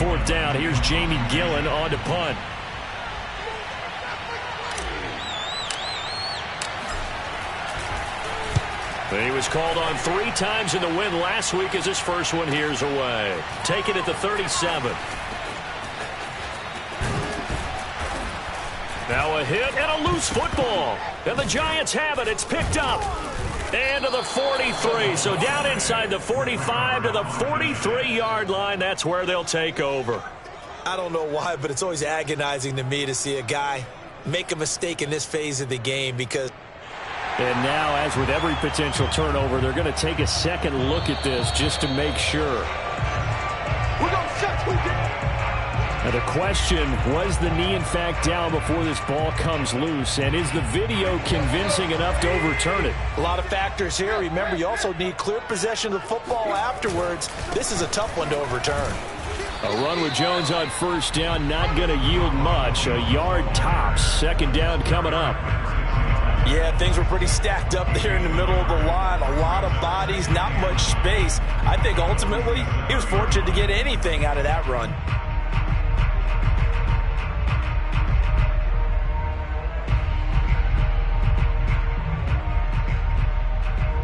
4th down. Here's Jamie Gillen on to punt. He was called on 3 times in the win last week as his first one here's away. Taken at the 37. Now a hit and a loose football. And the Giants have it. It's picked up. And to the 43. So down inside the 45 to the 43-yard line. That's where they'll take over. I don't know why, but it's always agonizing to me to see a guy make a mistake in this phase of the game because... And now, as with every potential turnover, they're going to take a second look at this just to make sure. We're going to set who did. Now the question, was the knee in fact down before this ball comes loose? And is the video convincing enough to overturn it? A lot of factors here. Remember, you also need clear possession of the football afterwards. This is a tough one to overturn. A run with Jones on 1st down, not going to yield much. A yard tops. 2nd down coming up. Yeah, things were pretty stacked up there in the middle of the line. A lot of bodies, not much space. I think ultimately he was fortunate to get anything out of that run.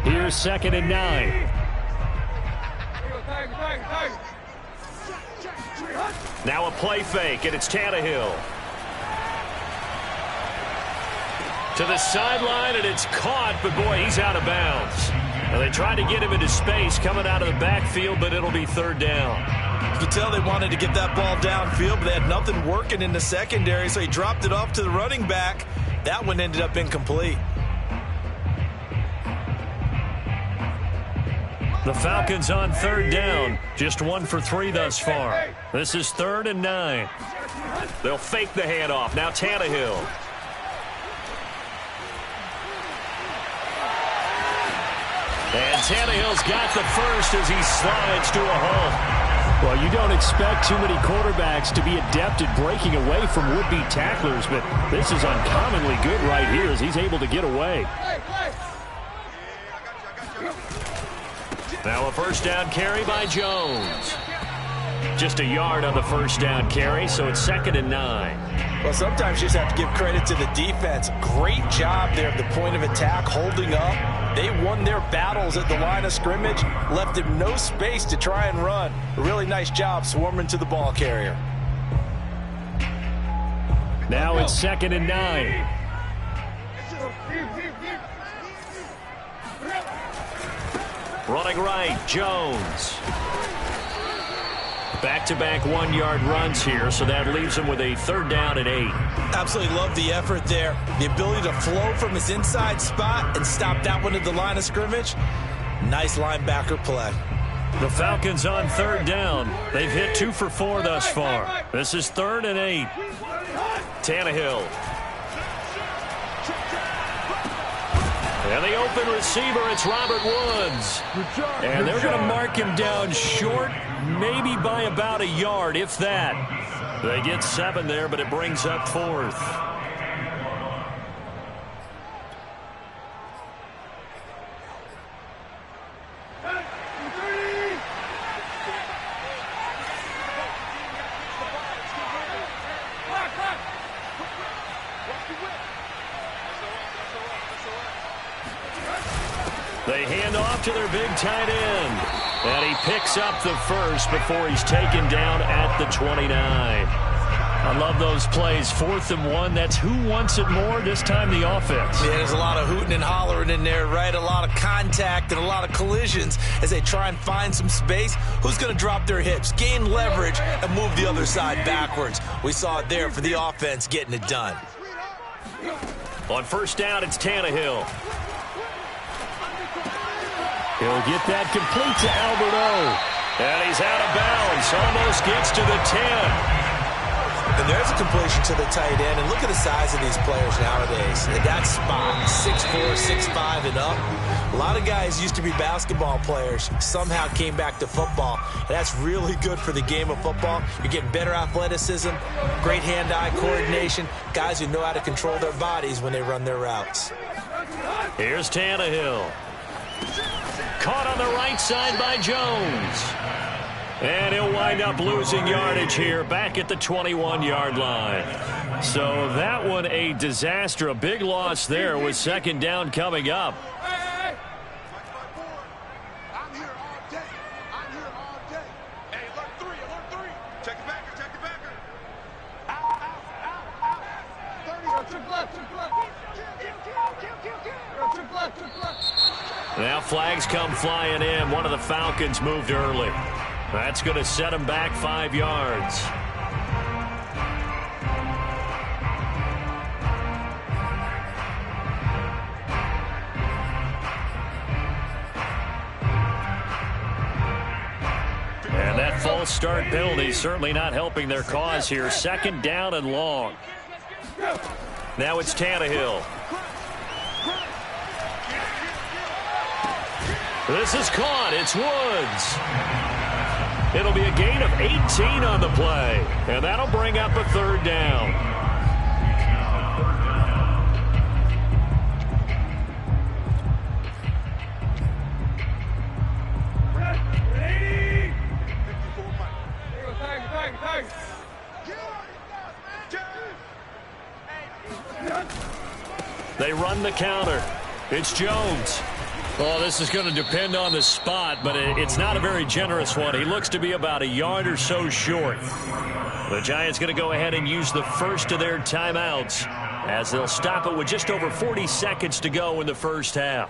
Here's 2nd and 9. Now a play fake, and it's Tannehill. To the sideline, and it's caught, but boy, he's out of bounds. Now they tried to get him into space coming out of the backfield, but it'll be 3rd down. You could tell they wanted to get that ball downfield, but they had nothing working in the secondary, so he dropped it off to the running back. That one ended up incomplete. The Falcons on 3rd down. Just 1 for 3 thus far. This is 3rd and 9. They'll fake the handoff. Now Tannehill. And Tannehill's got the first as he slides to a hole. Well, you don't expect too many quarterbacks to be adept at breaking away from would-be tacklers, but this is uncommonly good right here as he's able to get away. Now a 1st down carry by Jones. Just a yard on the 1st down carry, so it's 2nd and 9. Well, sometimes you just have to give credit to the defense. Great job there at the point of attack, holding up. They won their battles at the line of scrimmage, left him no space to try and run. A really nice job swarming to the ball carrier. Now it's 2nd and 9. Running right, Jones. Back-to-back 1-yard runs here, so that leaves him with a 3rd down and 8. Absolutely love the effort there. The ability to flow from his inside spot and stop that one at the line of scrimmage. Nice linebacker play. The Falcons on 3rd down. They've hit 2 for 4 thus far. This is 3rd and 8. Tannehill. And the open receiver, it's Robert Woods. And they're going to mark him down short, maybe by about a yard, if that. They get 7 there, but it brings up 4th. They hand off to their big tight end. And he picks up the first before he's taken down at the 29. I love those plays. 4th and 1. That's who wants it more, this time the offense. Yeah, there's a lot of hooting and hollering in there, right? A lot of contact and a lot of collisions as they try and find some space. Who's going to drop their hips, gain leverage, and move the other side backwards? We saw it there for the offense getting it done. On 1st down, it's Tannehill. He'll get that complete to Alberto. And he's out of bounds. Almost gets to the 10. And there's a completion to the tight end. And look at the size of these players nowadays. At that spot, 6'4", 6'5", and up. A lot of guys used to be basketball players, somehow came back to football. And that's really good for the game of football. You're getting better athleticism, great hand-eye coordination, guys who know how to control their bodies when they run their routes. Here's Tannehill. Caught on the right side by Jones. And he'll wind up losing yardage here back at the 21-yard line. So that one a disaster. A big loss there with second down coming up. Hey! I'm here all day. I'm here all day. Hey, alert three, alert three. Check the backer, check the backer. Out, out, out, out. 30, trick left, trick left. Trick left, trick left. Now flags come flying in. One of the Falcons moved early. That's going to set him back 5 yards. And that false start penalty certainly not helping their cause here. Second down and long. Now it's Tannehill. This is caught. It's Woods. It'll be a gain of 18 on the play. And that'll bring up a third down. They run the counter. It's Jones. Well, this is going to depend on the spot, but it's not a very generous one. He looks to be about a yard or so short. The Giants going to go ahead and use the first of their timeouts as they'll stop it with just over 40 seconds to go in the first half.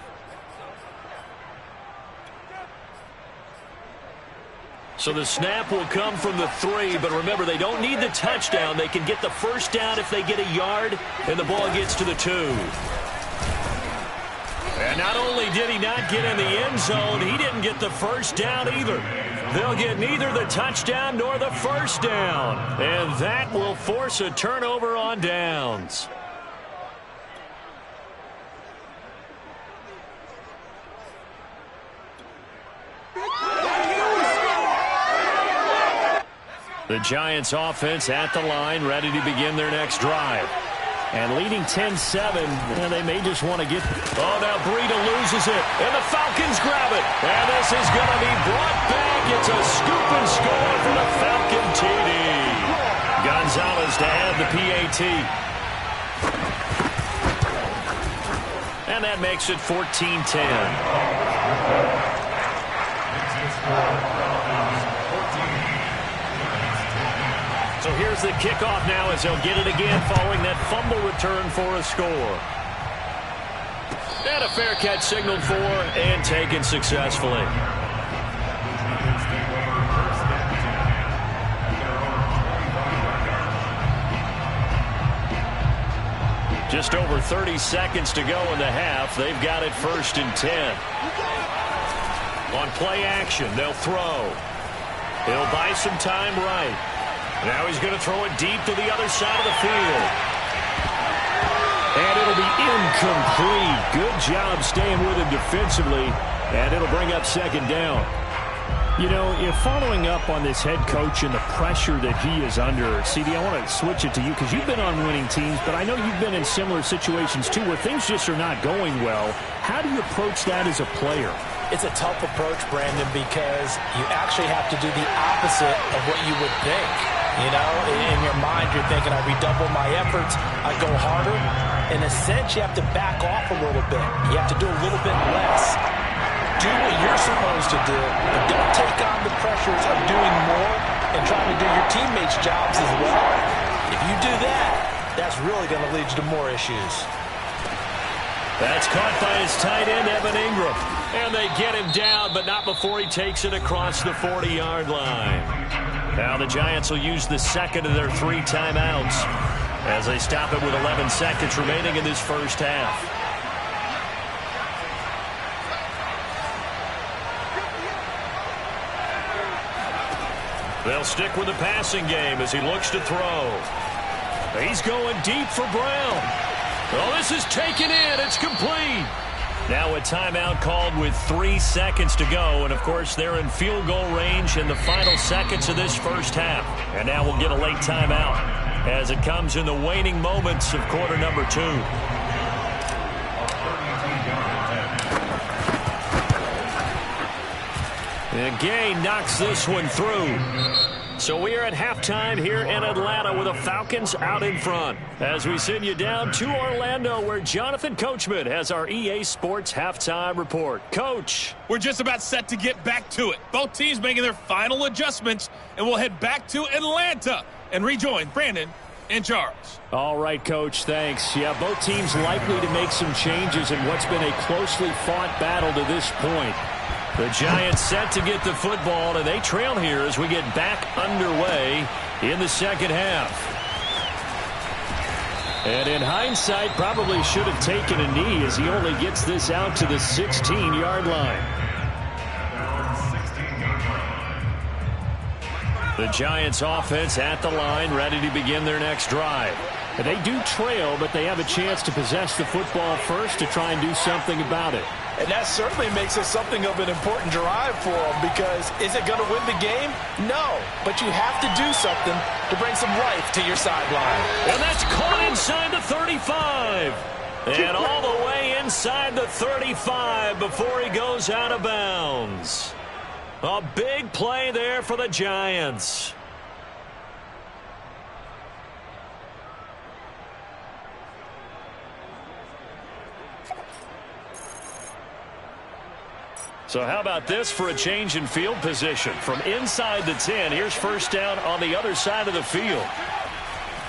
So the snap will come from the 3, but remember, they don't need the touchdown. They can get the first down if they get a yard, and the ball gets to the 2. And not only did he not get in the end zone, he didn't get the first down either. They'll get neither the touchdown nor the first down. And that will force a turnover on downs. The Giants offense at the line, ready to begin their next drive. And leading 10-7, and they may just want to get... Oh, now Breida loses it, and the Falcons grab it. And this is going to be brought back. It's a scoop and score for the Falcon TD. Gonzalez to add the PAT. And that makes it 14-10. So here's the kickoff now as they'll get it again following that fumble return for a score. And a fair catch signaled for and taken successfully. Just over 30 seconds to go in the half. They've got it 1st and 10. On play action, they'll throw. He'll buy some time right. Now he's going to throw it deep to the other side of the field. And it'll be incomplete. Good job staying with him defensively. And it'll bring up second down. You know, if following up on this head coach and the pressure that he is under, CD, I want to switch it to you because you've been on winning teams, but I know you've been in similar situations too where things just are not going well. How do you approach that as a player? It's a tough approach, Brandon, because you actually have to do the opposite of what you would think. You know, in your mind, you're thinking, I redouble my efforts, I go harder. In a sense, you have to back off a little bit. You have to do a little bit less. Do what you're supposed to do, but don't take on the pressures of doing more and trying to do your teammates' jobs as well. If you do that, that's really going to lead you to more issues. That's caught by his tight end, Evan Ingram. And they get him down, but not before he takes it across the 40-yard line. Now the Giants will use the second of their 3 timeouts as they stop it with 11 seconds remaining in this first half. They'll stick with the passing game as he looks to throw. He's going deep for Brown. Oh, this is taken in. It's complete. Now a timeout called with 3 seconds to go. And, of course, they're in field goal range in the final seconds of this first half. And now we'll get a late timeout as it comes in the waning moments of quarter number 2. And Gay knocks this one through. So we are at halftime here in Atlanta with the Falcons out in front. As we send you down to Orlando, where Jonathan Coachman has our EA Sports halftime report. Coach. We're just about set to get back to it. Both teams making their final adjustments, and we'll head back to Atlanta and rejoin Brandon and Charles. All right, Coach, thanks. Yeah, both teams likely to make some changes in what's been a closely fought battle to this point. The Giants set to get the football, and they trail here as we get back underway in the second half. And in hindsight, probably should have taken a knee as he only gets this out to the 16-yard line. The Giants offense at the line, ready to begin their next drive. And they do trail, but they have a chance to possess the football first to try and do something about it. And that certainly makes it something of an important drive for them, because is it going to win the game? No, but you have to do something to bring some life to your sideline. And that's caught inside the 35. And all the way inside the 35 before he goes out of bounds. A big play there for the Giants. So how about this for a change in field position? From inside the 10, here's first down on the other side of the field.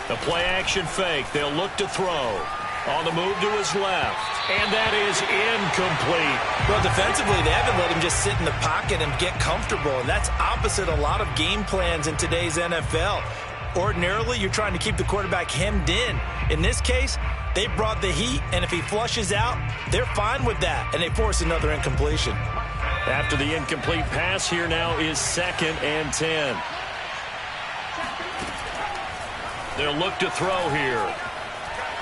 The play action fake. They'll look to throw. On the move to his left. And that is incomplete. Well, defensively, they haven't let him just sit in the pocket and get comfortable. And that's opposite a lot of game plans in today's NFL. Ordinarily, you're trying to keep the quarterback hemmed in. In this case, they brought the heat, and if he flushes out, they're fine with that, and they force another incompletion. After the incomplete pass, here now is 2nd and 10. They'll look to throw here.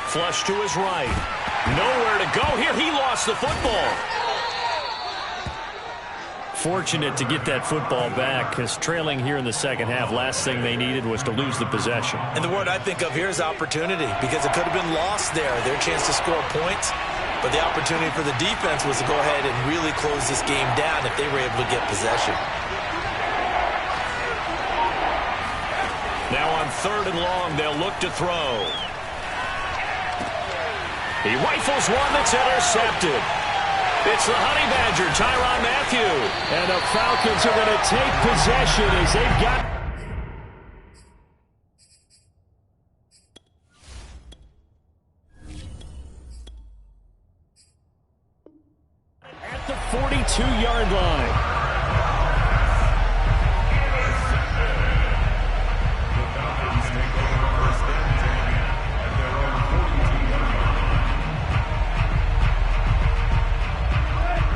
Flush to his right. Nowhere to go here. He lost the football. Fortunate to get that football back, because trailing here in the second half, last thing they needed was to lose the possession. And the word I think of here is opportunity, because it could have been lost there, their chance to score points. But the opportunity for the defense was to go ahead and really close this game down if they were able to get possession. Now on 3rd and long, they'll look to throw. He rifles one that's intercepted. It's the Honey Badger, Tyrann Mathieu. And the Falcons are going to take possession as they've got... at the 42-yard line.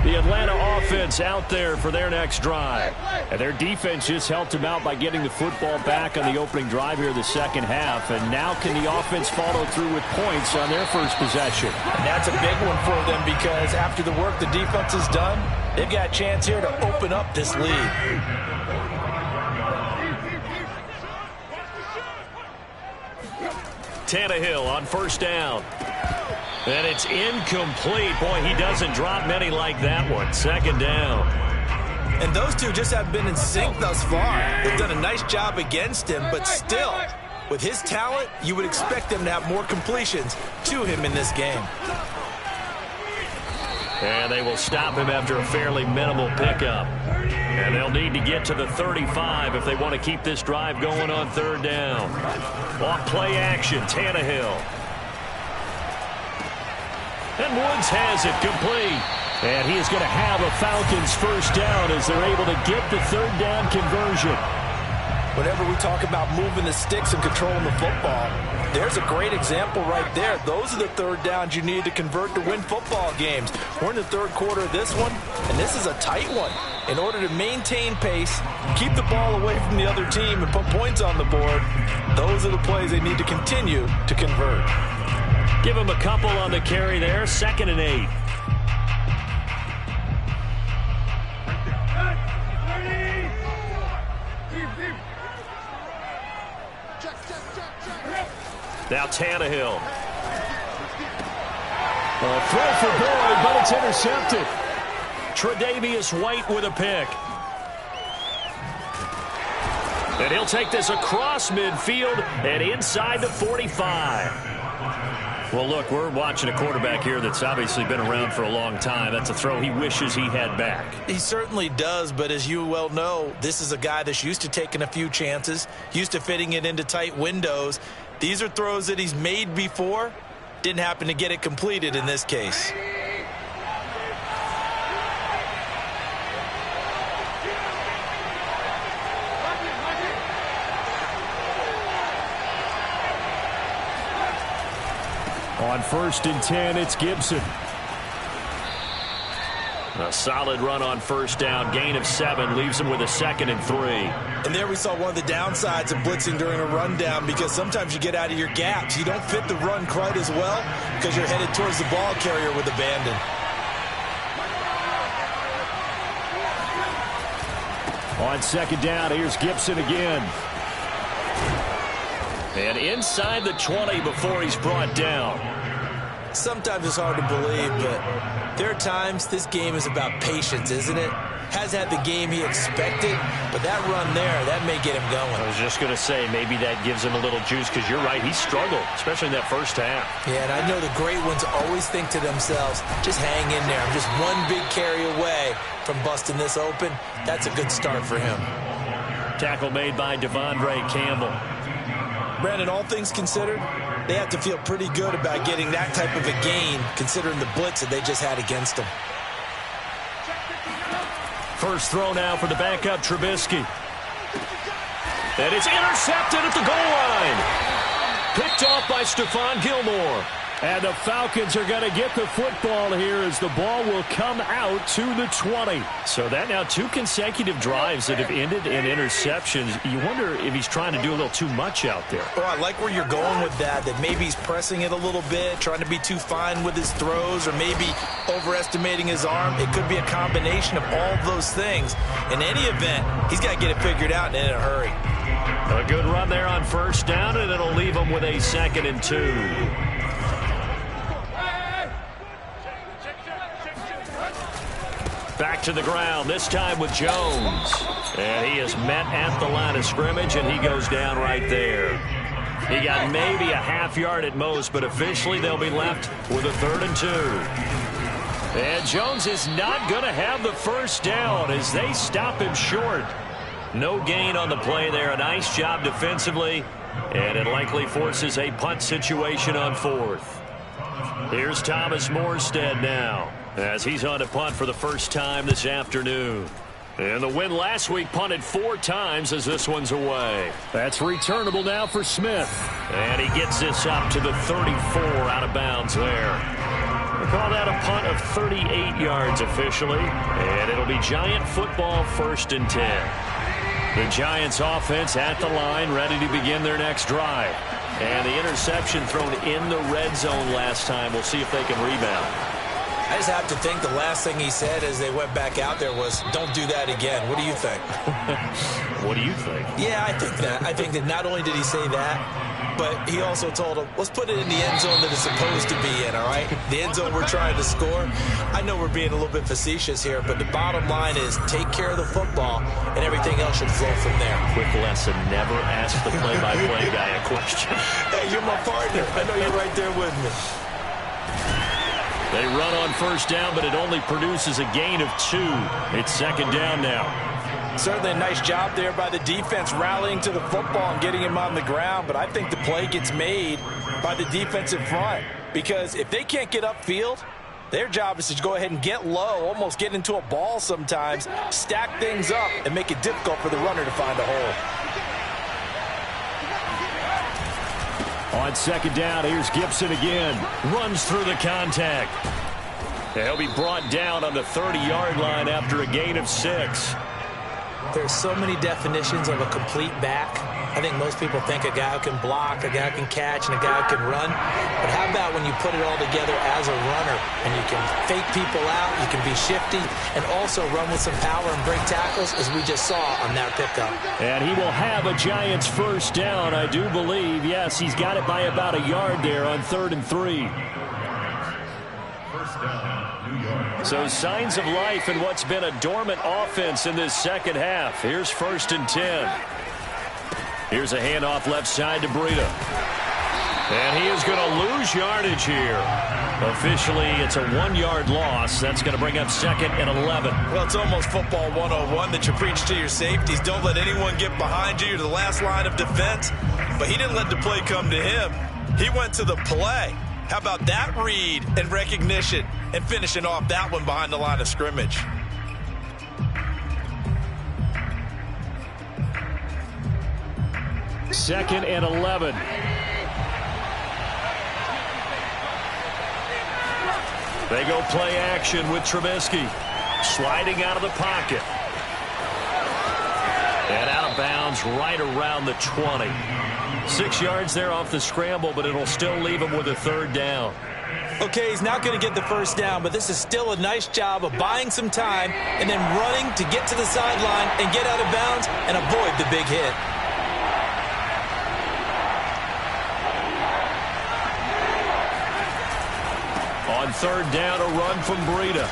The Atlanta offense out there for their next drive. And their defense just helped them out by getting the football back on the opening drive here the second half. And now can the offense follow through with points on their first possession? And that's a big one for them, because after the work the defense has done, they've got a chance here to open up this lead. Tannehill on first down. And it's incomplete. Boy, he doesn't drop many like that one. 2nd down. And those two just have been in sync thus far. They've done a nice job against him, but still, with his talent, you would expect them to have more completions to him in this game. And they will stop him after a fairly minimal pickup. And they'll need to get to the 35 if they want to keep this drive going on 3rd down. Off play action, Tannehill. And Woods has it complete. And he is going to have a Falcons first down as they're able to get the 3rd down conversion. Whenever we talk about moving the sticks and controlling the football, there's a great example right there. Those are the 3rd downs you need to convert to win football games. We're in the 3rd quarter of this one, and this is a tight one. In order to maintain pace, keep the ball away from the other team, and put points on the board, those are the plays they need to continue to convert. Give him a couple on the carry there. 2nd and 8. Now Tannehill. A throw for Boyd, but it's intercepted. Tre'Davious White with a pick. And he'll take this across midfield and inside the 45. Well, look, we're watching a quarterback here that's obviously been around for a long time. That's a throw he wishes he had back. He certainly does, but as you well know, this is a guy that's used to taking a few chances, used to fitting it into tight windows. These are throws that he's made before. Didn't happen to get it completed in this case. On 1st and 10, it's Gibson. A solid run on 1st down. Gain of 7 leaves him with a 2nd and 3. And there we saw one of the downsides of blitzing during a rundown, because sometimes you get out of your gaps. You don't fit the run quite as well because you're headed towards the ball carrier with abandon. On 2nd down, here's Gibson again. And inside the 20 before he's brought down. Sometimes it's hard to believe, but there are times this game is about patience, isn't it? Has had the game he expected, but that run there, that may get him going. I was just going to say, maybe that gives him a little juice, because you're right, he struggled, especially in that first half. Yeah, and I know the great ones always think to themselves, just hang in there. I'm just one big carry away from busting this open. That's a good start for him. Tackle made by Devondre Campbell. Brandon, all things considered, they have to feel pretty good about getting that type of a gain, considering the blitz that they just had against them. First throw now for the backup, Trubisky. And it's intercepted at the goal line. Picked off by Stephon Gilmore. And the Falcons are going to get the football here as the ball will come out to the 20. So that now 2 consecutive drives that have ended in interceptions. You wonder if he's trying to do a little too much out there. Well, I like where you're going with that maybe he's pressing it a little bit, trying to be too fine with his throws, or maybe overestimating his arm. It could be a combination of all of those things. In any event, he's got to get it figured out and in a hurry. A good run there on 1st down, and it'll leave him with a 2nd and 2. Back to the ground, this time with Jones. And he is met at the line of scrimmage, and he goes down right there. He got maybe a half yard at most, but officially they'll be left with a 3rd and 2. And Jones is not going to have the first down as they stop him short. No gain on the play there. A nice job defensively, and it likely forces a punt situation on 4th. Here's Thomas Morstead now, as he's on to punt for the first time this afternoon. And the win last week punted 4 times as this one's away. That's returnable now for Smith. And he gets this up to the 34 out of bounds there. We'll call that a punt of 38 yards officially. And it'll be Giant football 1st and 10. The Giants offense at the line, ready to begin their next drive. And the interception thrown in the red zone last time. We'll see if they can rebound. I just have to think the last thing he said as they went back out there was, don't do that again. What do you think? What do you think? Yeah, I think that. I think that not only did he say that, but he also told him, let's put it in the end zone that it's supposed to be in, all right? The end zone we're trying to score. I know we're being a little bit facetious here, but the bottom line is take care of the football, and everything else should flow from there. Quick lesson, never ask the play-by-play guy a question. Hey, you're my partner. I know you're right there with me. They run on 1st down, but it only produces a gain of 2. It's 2nd down now. Certainly a nice job there by the defense rallying to the football and getting him on the ground, but I think the play gets made by the defensive front, because if they can't get upfield, their job is to go ahead and get low, almost get into a ball sometimes, stack things up, and make it difficult for the runner to find a hole. On 2nd down, here's Gibson again. Runs through the contact. He'll be brought down on the 30-yard line after a gain of 6. There's so many definitions of a complete back. I think most people think a guy who can block, a guy who can catch, and a guy who can run. But how about when you put it all together as a runner, and you can fake people out, you can be shifty, and also run with some power and break tackles, as we just saw on that pickup. And he will have a Giants first down, I do believe. Yes, he's got it by about a yard there on 3rd and 3. So signs of life in what's been a dormant offense in this second half. Here's 1st and 10. Here's a handoff left side to Breida. And he is going to lose yardage here. Officially, it's a 1-yard loss. That's going to bring up 2nd and 11. Well, it's almost football 101 that you preach to your safeties. Don't let anyone get behind you. You're the last line of defense. But he didn't let the play come to him. He went to the play. How about that read and recognition and finishing off that one behind the line of scrimmage? Second and 11. They go play action with Trubisky. Sliding out of the pocket. And out of bounds right around the 20. 6 yards there off the scramble, but it'll still leave him with a 3rd down. Okay, he's not going to get the 1st down, but this is still a nice job of buying some time and then running to get to the sideline and get out of bounds and avoid the big hit. On 3rd down, a run from Breida.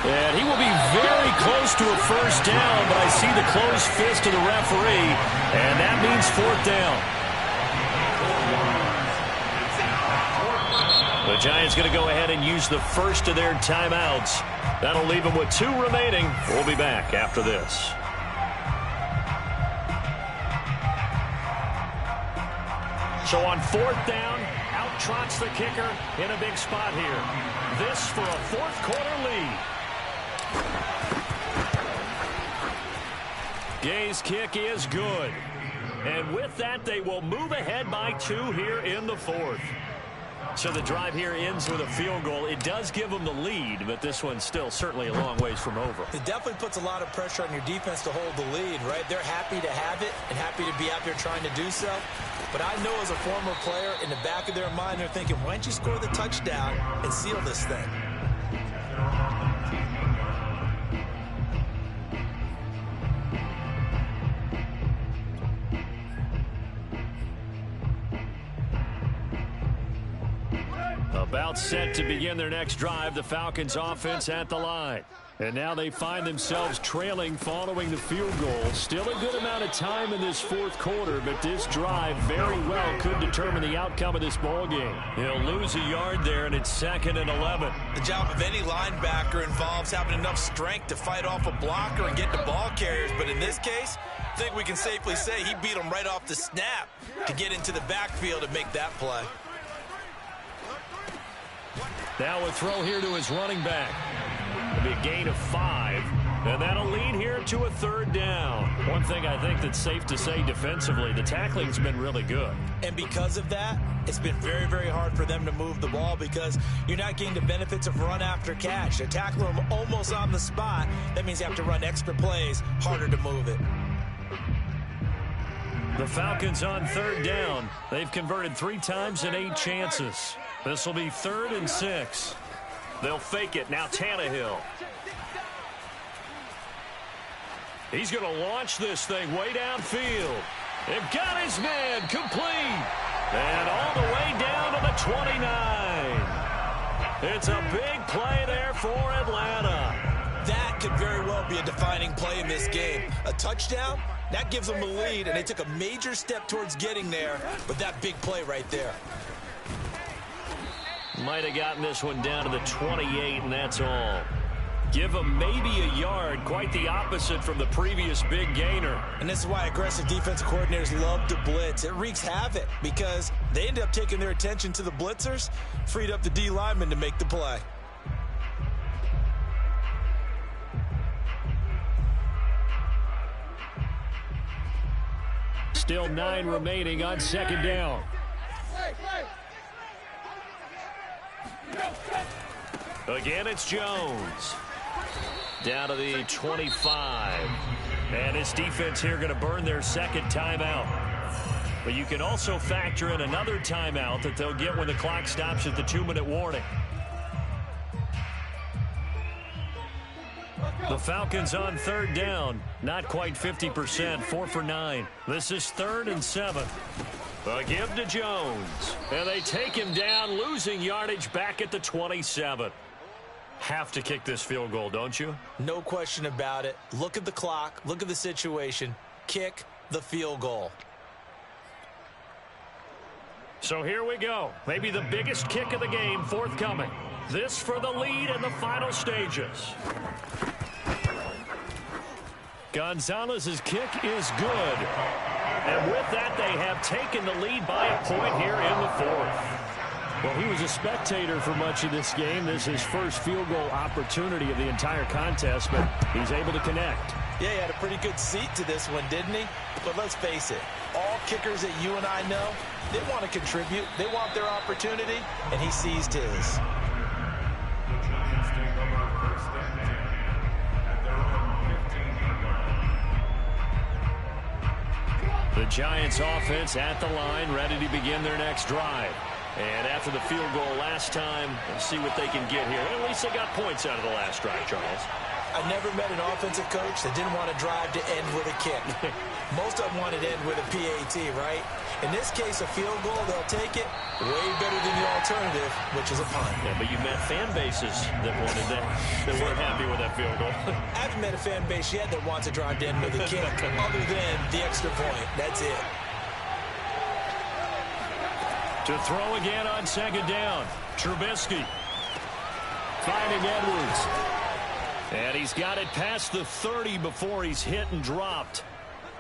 And he will be very close to a 1st down, but I see the closed fist of the referee, and that means 4th down. The Giants going to go ahead and use the first of their timeouts. That'll leave them with 2 remaining. We'll be back after this. So on 4th down, out trots the kicker in a big spot here. This for a 4th quarter lead. Gay's kick is good. And with that, they will move ahead by 2 here in the 4th. So the drive here ends with a field goal. It does give them the lead, but this one's still certainly a long ways from over. It definitely puts a lot of pressure on your defense to hold the lead, right? They're happy to have it and happy to be out there trying to do so. But I know as a former player, in the back of their mind, they're thinking, why don't you score the touchdown and seal this thing? About set to begin their next drive, the Falcons offense at the line. And now they find themselves trailing following the field goal. Still a good amount of time in this 4th quarter, but this drive very well could determine the outcome of this ball game. He'll lose a yard there, and it's 2nd and 11. The job of any linebacker involves having enough strength to fight off a blocker and get the ball carriers. But in this case, I think we can safely say he beat him right off the snap to get into the backfield and make that play. Now a throw here to his running back. It'll be a gain of 5, and that'll lead here to a 3rd down. One thing I think that's safe to say defensively, the tackling's been really good. And because of that, it's been very, very hard for them to move the ball because you're not getting the benefits of run after catch. They're tackling them almost on the spot. That means you have to run extra plays, harder to move it. The Falcons on 3rd down. They've converted 3 times in 8 chances. This will be 3rd and 6. They'll fake it. Now Tannehill. He's going to launch this thing way downfield. They've got his man complete. And all the way down to the 29. It's a big play there for Atlanta. That could very well be a defining play in this game. A touchdown, that gives them the lead, and they took a major step towards getting there with that big play right there. Might have gotten this one down to the 28, and that's all. Give them maybe a yard, quite the opposite from the previous big gainer. And this is why aggressive defensive coordinators love to blitz. It wreaks havoc because they end up taking their attention to the blitzers, freed up the D lineman to make the play. Still 9 remaining on 2nd down. Again, it's Jones. Down to the 25. And his defense here going to burn their 2nd timeout. But you can also factor in another timeout that they'll get when the clock stops at the 2-minute warning. The Falcons on 3rd down. Not quite 50%. 4 for 9. This is 3rd and 7. A give to Jones. And they take him down, losing yardage back at the 27. Have to kick this field goal, don't you? No question about it. Look at the clock. Look at the situation. Kick the field goal. So here we go. Maybe the biggest kick of the game forthcoming. This for the lead in the final stages. Gonzalez's kick is good. And with that, they have taken the lead by a point here in the fourth. Well, he was a spectator for much of this game. This is his first field goal opportunity of the entire contest, but he's able to connect. Yeah, he had a pretty good seat to this one, didn't he? But let's face it, all kickers that you and I know, they want to contribute. They want their opportunity, and he seized his. The Giants offense at the line, ready to begin their next drive. And after the field goal last time, let's see what they can get here. At least they got points out of the last drive, Charles. I never met an offensive coach that didn't want to drive to end with a kick. Most of them wanted to end with a PAT, right? In this case, a field goal, they'll take it. Way better than the alternative, which is a punt. Yeah, but you met fan bases that wanted that, that weren't happy with that field goal. I haven't met a fan base yet that wants to drive to end with a kick, other than the extra point. That's it. To throw again on second down. Trubisky finding Edwards. And he's got it past the 30 before he's hit and dropped.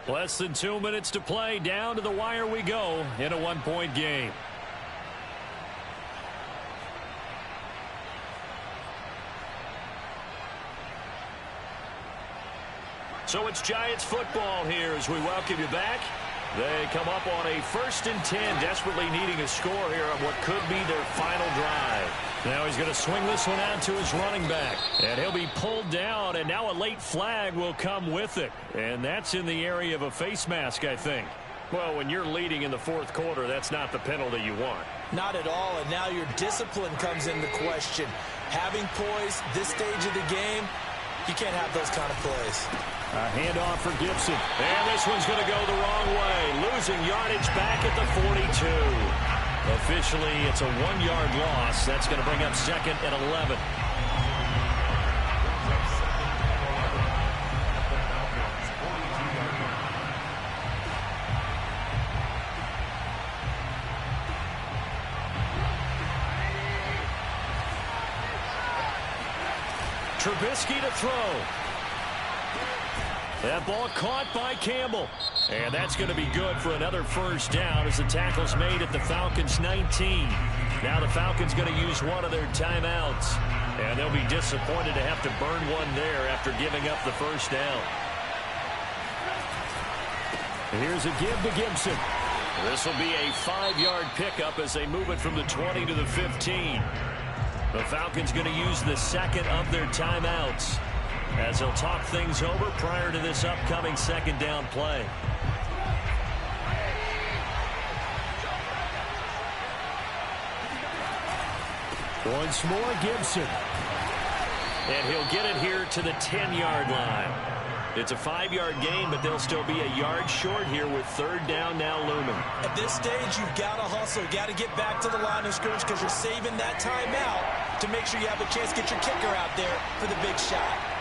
Less than 2 minutes to play. Down to the wire we go in a one-point game. So it's Giants football here as we welcome you back. They come up on a 1st and 10, desperately needing a score here on what could be their final drive. Now he's going to swing this one out to his running back. And he'll be pulled down, and now a late flag will come with it. And that's in the area of a face mask, I think. Well, when you're leading in the fourth quarter, that's not the penalty you want. Not at all, and now your discipline comes into question. Having poise this stage of the game, you can't have those kind of plays. A handoff for Gibson. And this one's going to go the wrong way. Losing yardage back at the 42. Officially, it's a 1-yard loss. That's going to bring up 2nd and 11. Trubisky to throw. That ball caught by Campbell. And that's going to be good for another first down as the tackle's made at the Falcons' 19. Now the Falcons going to use one of their timeouts. And they'll be disappointed to have to burn one there after giving up the first down. Here's a give to Gibson. This will be a 5-yard pickup as they move it from the 20 to the 15. The Falcons going to use the second of their timeouts as they'll talk things over prior to this upcoming second down play. Once more, Gibson. And he'll get it here to the 10-yard line. It's a 5-yard gain, but they'll still be a yard short here with third down now looming. At this stage, you've got to hustle. You've got to get back to the line of scrimmage because you're saving that timeout to make sure you have a chance to get your kicker out there for the big shot.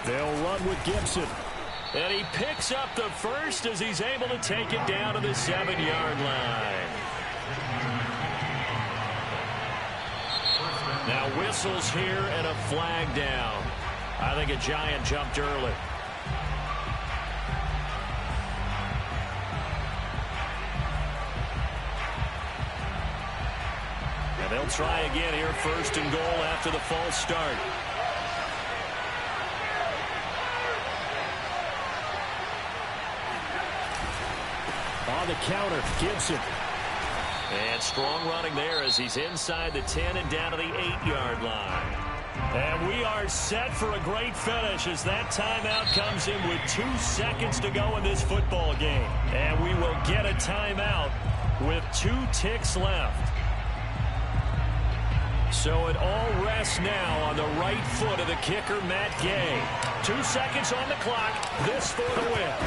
They'll run with Gibson. And he picks up the first as he's able to take it down to the 7-yard line. Now whistles here and a flag down. I think a Giant jumped early. And they'll try again here, 1st and goal after the false start. On the counter, Gibson. And strong running there as he's inside the 10 and down to the 8-yard line. And we are set for a great finish as that timeout comes in with 2 seconds to go in this football game. And we will get a timeout with 2 ticks left. So it all rests now on the right foot of the kicker, Matt Gay. 2 seconds on the clock. This for the win.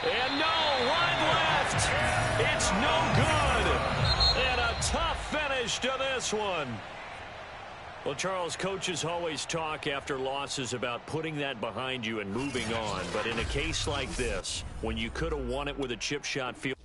And no, one left. It's no good. And a tough finish to this one. Well, Charles, coaches always talk after losses about putting that behind you and moving on. But in a case like this, when you could have won it with a chip shot field